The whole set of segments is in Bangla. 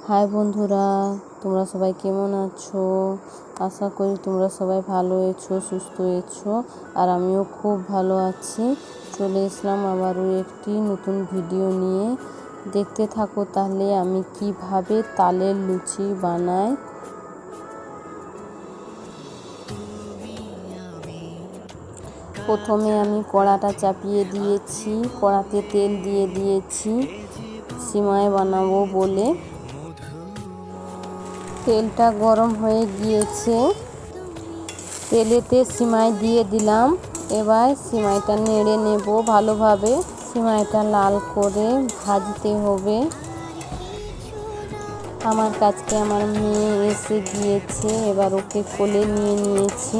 হাই বন্ধুরা, তোমরা সবাই কেমন আছো? আশা করি তোমরা সবাই ভালো আছো, সুস্থ আছো। আর আমিও খুব ভালো আছি। চলে এসলাম আবারও একটি নতুন ভিডিও নিয়ে। দেখতে থাকো তাহলে আমি কিভাবে তালের লুচি বানাই। প্রথমে আমি কড়াটা চাপিয়ে দিয়েছি, কড়াতে তেল দিয়ে দিয়েছি সিমাই বানাবো বলে। তেলটা গরম হয়ে গিয়েছে, তেলেতে সিমাই দিয়ে দিলাম। এবার সিমাইটা নেড়ে নেব ভালোভাবে। সিমাইটা লাল করে ভাজতে হবে। আমার কাছে আমার মেয়ে এসে গিয়েছে, এবার ওকে কোলে নিয়ে নিয়েছি।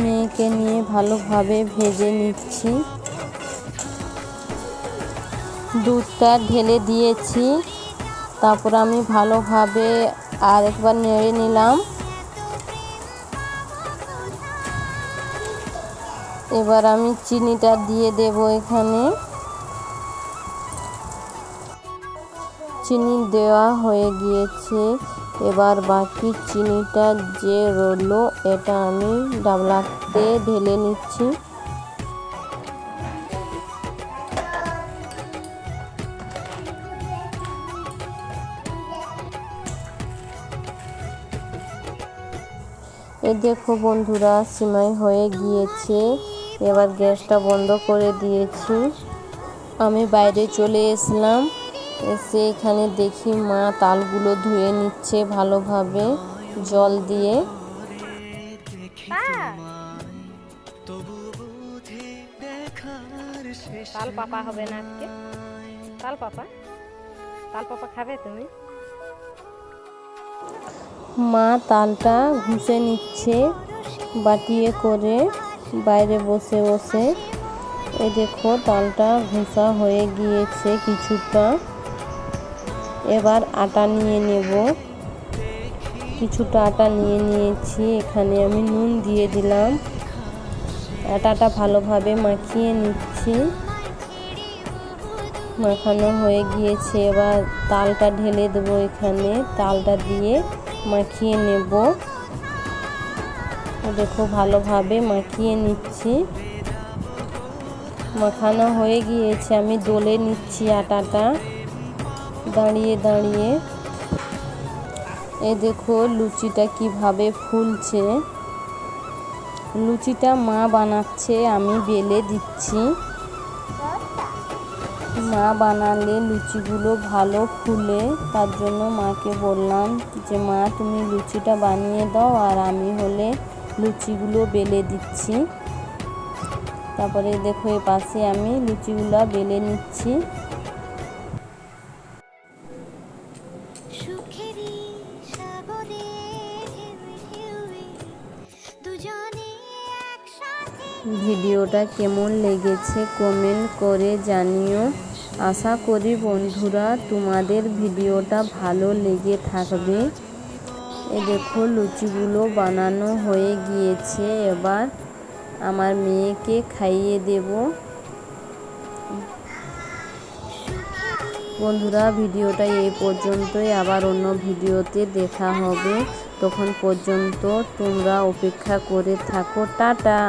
মেয়েকে নিয়ে ভালোভাবে ভেজে নিচ্ছি। দুধটা ঢেলে দিয়েছি, তারপর আমি ভালোভাবে আরেকবার নেড়ে নিলাম। এবার আমি চিনিটা দিয়ে দেব এখানে। চিনি দেওয়া হয়ে গিয়েছে। এবার বাকি চিনিটা যে রইলো এটা আমি ডাবলাতে ঢেলে নিচ্ছি। এই দেখো বন্ধুরা, সিমাই হয়ে গিয়েছে। এবার গ্যাসটা বন্ধ করে দিয়েছি। আমি বাইরে চলে এসলাম। এসে এখানে দেখি মা তালগুলো ধুয়ে নিচ্ছে ভালোভাবে জল দিয়ে। তাল পাপা হবে না আজকে? তাল পাপা খাবে তুমি? মা তালটা ঘুষে নিচ্ছে বাটিয়ে করে বাইরে বসে বসে। এই দেখো তালটা ঘষা হয়ে গিয়েছে কিছুটা। এবার আটা নিয়ে নেব। কিছুটা আটা নিয়ে নিয়েছি। এখানে আমি নুন দিয়ে দিলাম। আটাটা ভালোভাবে মাখিয়ে নিচ্ছি। মাখানো হয়ে গিয়েছে। এবার তালটা ঢেলে দেবো এখানে। তালটা দিয়ে মাখিয়ে নেব। দেখো ভালোভাবে মাখিয়ে নিচ্ছি। মাখানো হয়ে গিয়েছে। আমি দলে নিচ্ছি আটাটা দাঁড়িয়ে দাঁড়িয়ে। এই দেখো লুচিটা কিভাবে ফুলছে। লুচিটা মা বানাচ্ছে, আমি বেলে দিচ্ছি। মা বানালে লুচিগুলো ভালো ফুলে, তার জন্য মাকে বললাম যে মা তুমি লুচিটা বানিয়ে দাও, আর আমি হলে লুচিগুলো বেলে দিচ্ছি। তারপরে দেখো এই পাশে আমি লুচিগুলো বেলে নিচ্ছি। ভিডিওটা কেমন লেগেছে কমেন্ট করে জানিও। আশা করি বন্ধুরা তোমাদের ভিডিওটা ভালো লেগে থাকবে। এই দেখো লুচিগুলো বানানো হয়ে গিয়েছে। এবার আমার মেয়েকে খাইয়ে দেব। বন্ধুরা ভিডিওটা এই পর্যন্তই। আবার অন্য ভিডিওতে দেখা হবে। তখন পর্যন্ত তোমরা অপেক্ষা করে থাকো। টাটা।